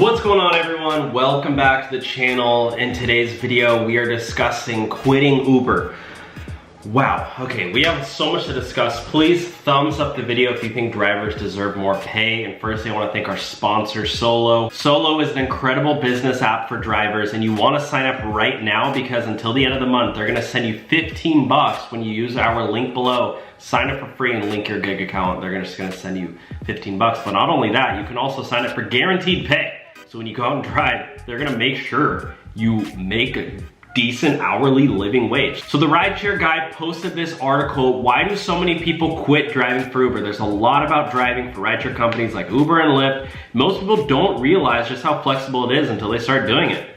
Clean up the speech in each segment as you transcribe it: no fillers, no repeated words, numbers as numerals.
What's going on, everyone? Welcome back to the channel. In today's video, we are discussing quitting Uber. Wow, okay, we have so much to discuss. Please thumbs up the video if you think drivers deserve more pay. And firstly, I want to thank our sponsor, Solo. Solo is an incredible business app for drivers, and you want to sign up right now because until the end of the month, they're gonna send you 15 bucks when you use our link below. Sign up for free and link your gig account. They're just gonna send you 15 bucks. But not only that, you can also sign up for guaranteed pay. So when you go out and drive, they're gonna make sure you make a decent hourly living wage. So the Rideshare Guy posted this article, why do so many people quit driving for Uber? There's a lot about driving for rideshare companies like Uber and Lyft. Most people don't realize just how flexible it is until they start doing it.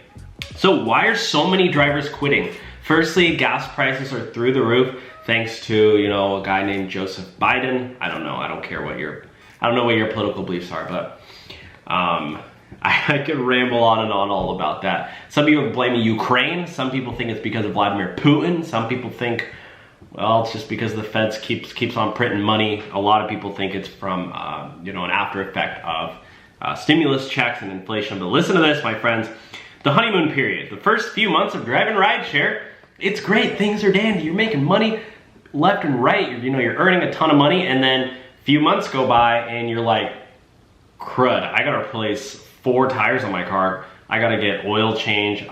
So why are so many drivers quitting? Firstly, gas prices are through the roof thanks to, a guy named Joseph Biden. I don't know, I don't know what your political beliefs are, but I could ramble on and on all about that. Some people blame Ukraine. Some people think it's because of Vladimir Putin. Some people think, well, it's just because the Feds keeps on printing money. A lot of people think it's from, an after effect of stimulus checks and inflation. But listen to this, my friends. The honeymoon period, the first few months of driving rideshare, it's great. Things are dandy. You're making money left and right. You're earning a ton of money, and then a few months go by, and you're like, crud, I gotta replace 4 tires on my car. I gotta get oil change.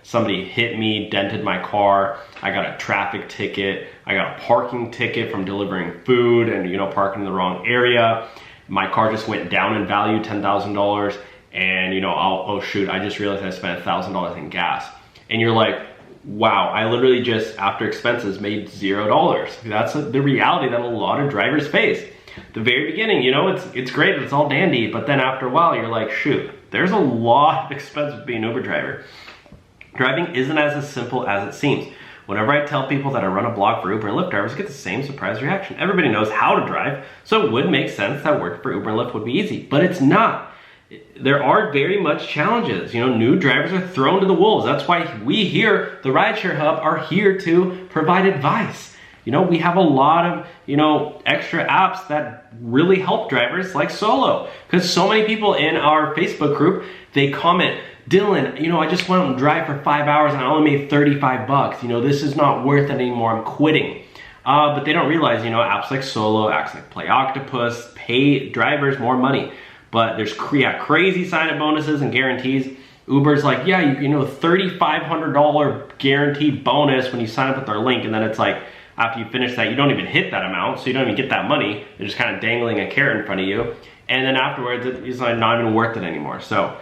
Somebody hit me, dented my car. I got a traffic ticket. I got a parking ticket from delivering food and, parking in the wrong area. My car just went down in value, $10,000. And, oh shoot, I just realized I spent $1,000 in gas. And you're like, wow, I literally just, after expenses, made $0. That's the reality that a lot of drivers face. The very beginning, it's great, it's all dandy, but then after a while, you're like, shoot, there's a lot of expense with being an Uber driver. Driving isn't as simple as it seems. Whenever I tell people that I run a blog for Uber and Lyft drivers, I get the same surprise reaction. Everybody knows how to drive, so it would make sense that work for Uber and Lyft would be easy, but it's not. There are very much challenges. New drivers are thrown to the wolves. That's why we here, the Rideshare Hub, are here to provide advice. We have a lot of, extra apps that really help drivers like Solo. Because so many people in our Facebook group, they comment, Dylan, I just went out and drive for 5 hours and I only made 35 bucks. This is not worth it anymore, I'm quitting. But they don't realize, apps like Solo, apps like Play Octopus, pay drivers more money. But there's crazy sign-up bonuses and guarantees. Uber's like, yeah, $3,500 guaranteed bonus when you sign up with our link, and then it's like, after you finish that, you don't even hit that amount, so you don't even get that money. They're just kind of dangling a carrot in front of you. And then afterwards, it's like not even worth it anymore. So,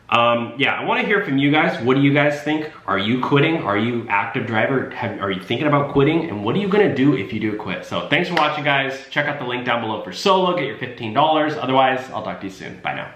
yeah, I want to hear from you guys. What do you guys think? Are you quitting? Are you active driver? Are you thinking about quitting? And what are you going to do if you do quit? So thanks for watching, guys. Check out the link down below for Solo. Get your $15. Otherwise, I'll talk to you soon. Bye now.